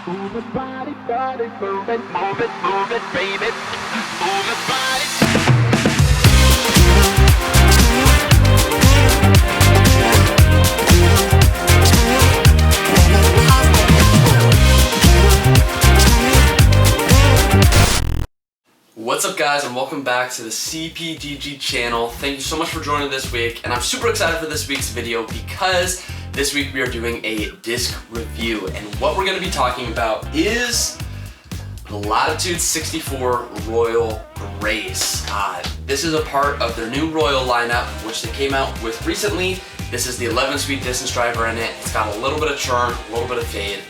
Move it, body, body, move it, baby. Move it, body. What's up guys, and welcome back to the PDGA channel. Thank you so much for joining this week, and I'm super excited for this week's video because this week we are doing a disc review, and what we're going to be talking about is the Latitude 64 Royal Grace. This is a part of their new Royal lineup, which they came out with recently. This is the 11-speed distance driver in it. It's got a little bit of churn, a little bit of fade.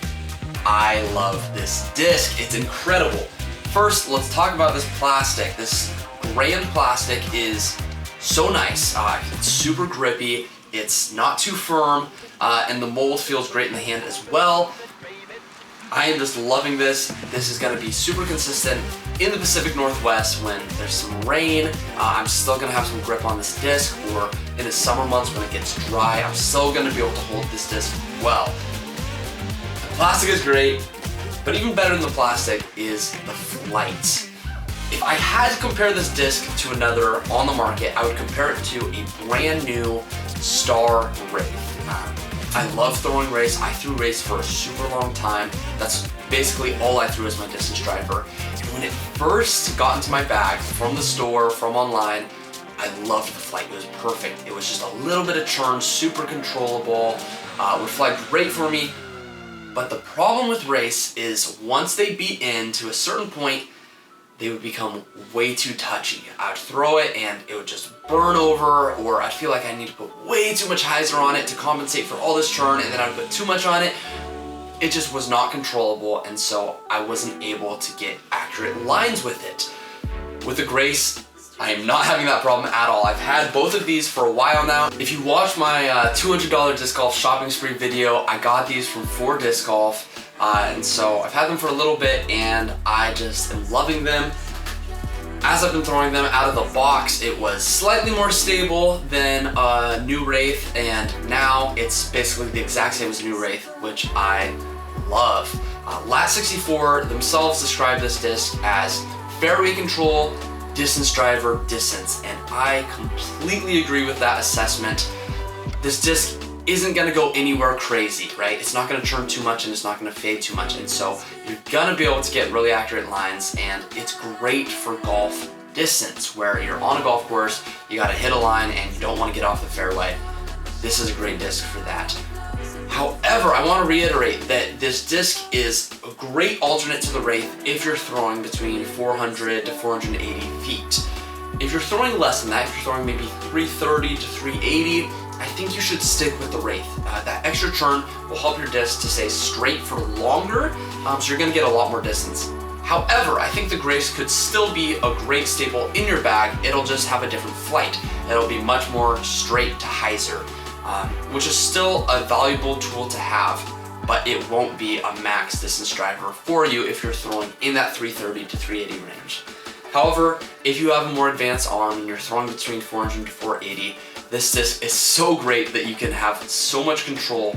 I love this disc. It's incredible. First, let's talk about this plastic. This grand plastic is so nice. It's super grippy. It's not too firm, and the mold feels great in the hand as well. I am just loving this. This is going to be super consistent in the Pacific Northwest when there's some rain. I'm still going to have some grip on this disc, or in the summer months when it gets dry, I'm still going to be able to hold this disc well. The plastic is great. But even better than the plastic is the flight. If I had to compare this disc to another on the market, I would compare it to a brand new Star Wraith. I love throwing Wraiths. I threw Wraiths for a super long time. That's basically all I threw as my distance driver. And when it first got into my bag from the store, from online, I loved the flight. It was perfect. It was just a little bit of churn, super controllable, would fly great for me. But the problem with Wraiths is once they beat in to a certain point, they would become way too touchy. I would throw it and it would just burn over, or I'd feel like I need to put way too much hyzer on it to compensate for all this churn, and then I would put too much on it. It just was not controllable, and so I wasn't able to get accurate lines with it. With the Grace, I am not having that problem at all. I've had both of these for a while now. If you watch my $200 disc golf shopping spree video, I got these from 4 Disc Golf, and so I've had them for a little bit, and I just am loving them. As I've been throwing them out of the box, it was slightly more stable than a new Wraith, and now it's basically the exact same as a new Wraith, which I love. Lat64 themselves describe this disc as fairway control, distance driver, distance, and I completely agree with that assessment. This disc isn't gonna go anywhere crazy, right? It's not gonna churn too much and it's not gonna fade too much, and so you're gonna be able to get really accurate lines, and it's great for golf distance where you're on a golf course, you gotta hit a line and you don't wanna get off the fairway. This is a great disc for that. However, I want to reiterate that this disc is a great alternate to the Wraith if you're throwing between 400 to 480 feet. If you're throwing less than that, if you're throwing maybe 330 to 380, I think you should stick with the Wraith. That extra churn will help your disc to stay straight for longer, so you're going to get a lot more distance. However, I think the Grace could still be a great staple in your bag. It'll just have a different flight. It'll be much more straight to hyzer. Which is still a valuable tool to have, but it won't be a max distance driver for you if you're throwing in that 330 to 380 range. However, if you have a more advanced arm and you're throwing between 400 to 480, this disc is so great that you can have so much control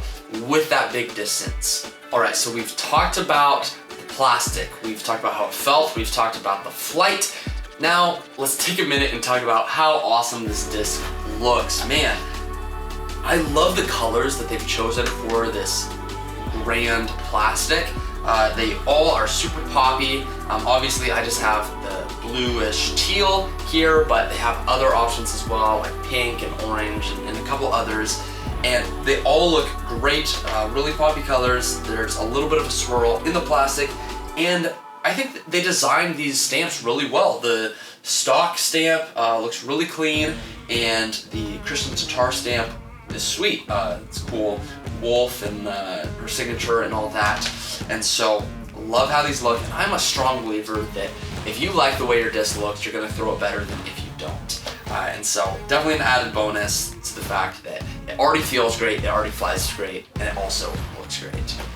with that big distance. Alright, so we've talked about the plastic, we've talked about how it felt, we've talked about the flight. Now, let's take a minute and talk about how awesome this disc looks. Man, I love the colors that they've chosen for this grand plastic. They all are super poppy. Obviously, I just have the bluish teal here, but they have other options as well, like pink and orange and a couple others. And they all look great, really poppy colors. There's a little bit of a swirl in the plastic, and I think they designed these stamps really well. The stock stamp looks really clean, and the Christian Tatar stamp is sweet. It's cool, wolf and her signature and all that, and so love how these look. And I'm a strong believer that if you like the way your disc looks, you're gonna throw it better than if you don't. And so definitely an added bonus to the fact that it already feels great, it already flies great, and it also looks great.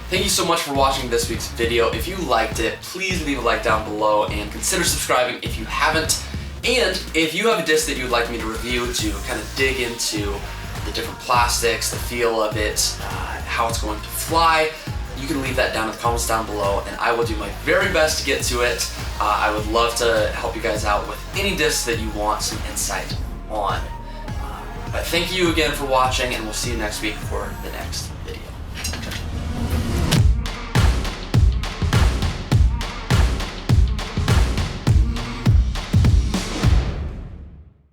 Thank you so much for watching this week's video. If you liked it, please leave a like down below and consider subscribing if you haven't. And if you have a disc that you'd like me to review to kind of dig into the different plastics, the feel of it, how it's going to fly, you can leave that down in the comments down below, and I will do my very best to get to it. I would love to help you guys out with any discs that you want some insight on. But thank you again for watching, and we'll see you next week for the next video.